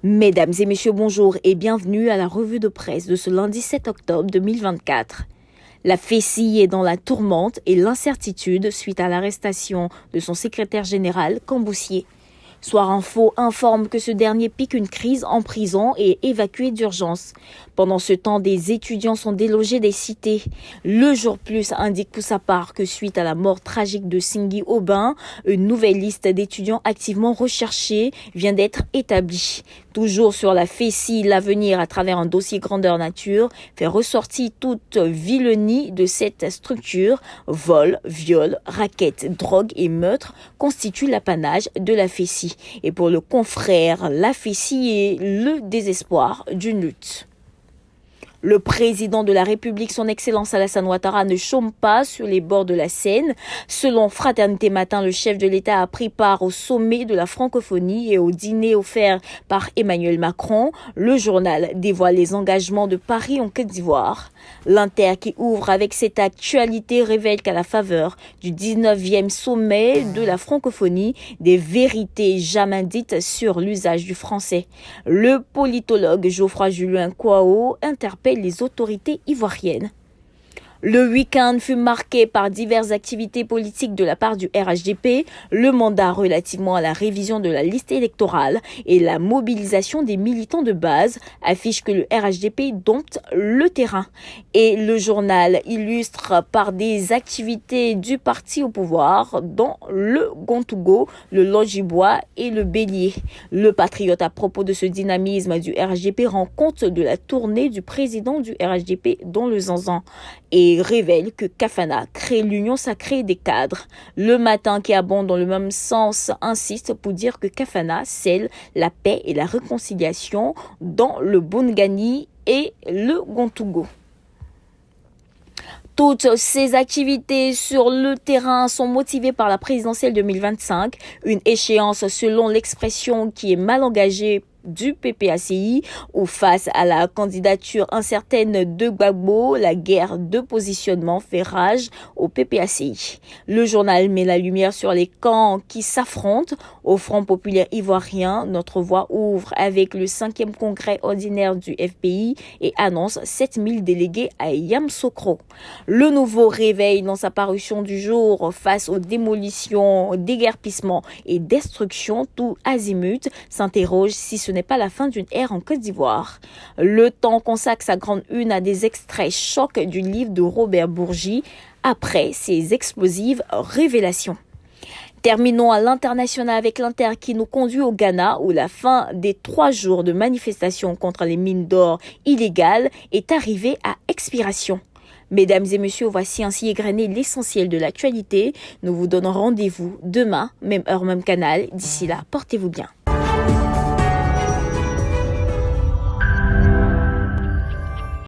Mesdames et messieurs, bonjour et bienvenue à la revue de presse de ce lundi 7 octobre 2024. La Fessie est dans la tourmente et l'incertitude suite à l'arrestation de son secrétaire général, Camboussier. Soir Info informe que ce dernier pique une crise en prison et est évacué d'urgence. Pendant ce temps, des étudiants sont délogés des cités. Le Jour Plus indique pour sa part que suite à la mort tragique de Singhi Aubin, une nouvelle liste d'étudiants activement recherchés vient d'être établie. Toujours sur la Fessie, l'avenir à travers un dossier grandeur nature fait ressortir toute vilenie de cette structure. Vol, viol, raquettes, drogue et meurtres constituent l'apanage de la Fessie. Et pour le confrère, la Fessie est le désespoir d'une lutte. Le président de la République, son Excellence Alassane Ouattara, ne chôme pas sur les bords de la Seine. Selon Fraternité Matin, le chef de l'État a pris part au sommet de la francophonie et au dîner offert par Emmanuel Macron. Le journal dévoile les engagements de Paris en Côte d'Ivoire. L'Inter qui ouvre avec cette actualité révèle qu'à la faveur du 19e sommet de la francophonie, des vérités jamais dites sur l'usage du français. Le politologue Geoffroy-Julien Kouao interpelle les autorités ivoiriennes. Le week-end fut marqué par diverses activités politiques de la part du RHDP, le mandat relativement à la révision de la liste électorale et la mobilisation des militants de base affichent que le RHDP dompte le terrain. Et le journal illustre par des activités du parti au pouvoir dont le Gontougo, le Lodjibois et le Bélier. Le Patriote, à propos de ce dynamisme du RHDP, rend compte de la tournée du président du RHDP dans le Zanzan et révèle que Kafana crée l'union sacrée des cadres. Le Matin, qui abonde dans le même sens, insiste pour dire que Kafana scelle la paix et la réconciliation dans le Bongani et le Gontougo. Toutes ces activités sur le terrain sont motivées par la présidentielle 2025, une échéance selon l'expression qui est mal engagée du PPACI ou face à la candidature incertaine de Gbagbo, la guerre de positionnement fait rage au PPACI. Le journal met la lumière sur les camps qui s'affrontent. Au Front populaire ivoirien, notre voix ouvre avec le 5e congrès ordinaire du FPI et annonce 7000 délégués à Yamoussoukro. Le Nouveau réveil dans sa parution du jour face aux démolitions, déguerpissements et destructions tout azimut s'interroge si ce n'est pas la fin d'une ère en Côte d'Ivoire. Le Temps consacre sa grande une à des extraits chocs du livre de Robert Bourgi après ses explosives révélations. Terminons à l'international avec l'Inter qui nous conduit au Ghana où la fin des 3 jours de manifestation contre les mines d'or illégales est arrivée à expiration. Mesdames et messieurs, voici ainsi égrené l'essentiel de l'actualité. Nous vous donnons rendez-vous demain, même heure, même canal. D'ici là, portez-vous bien.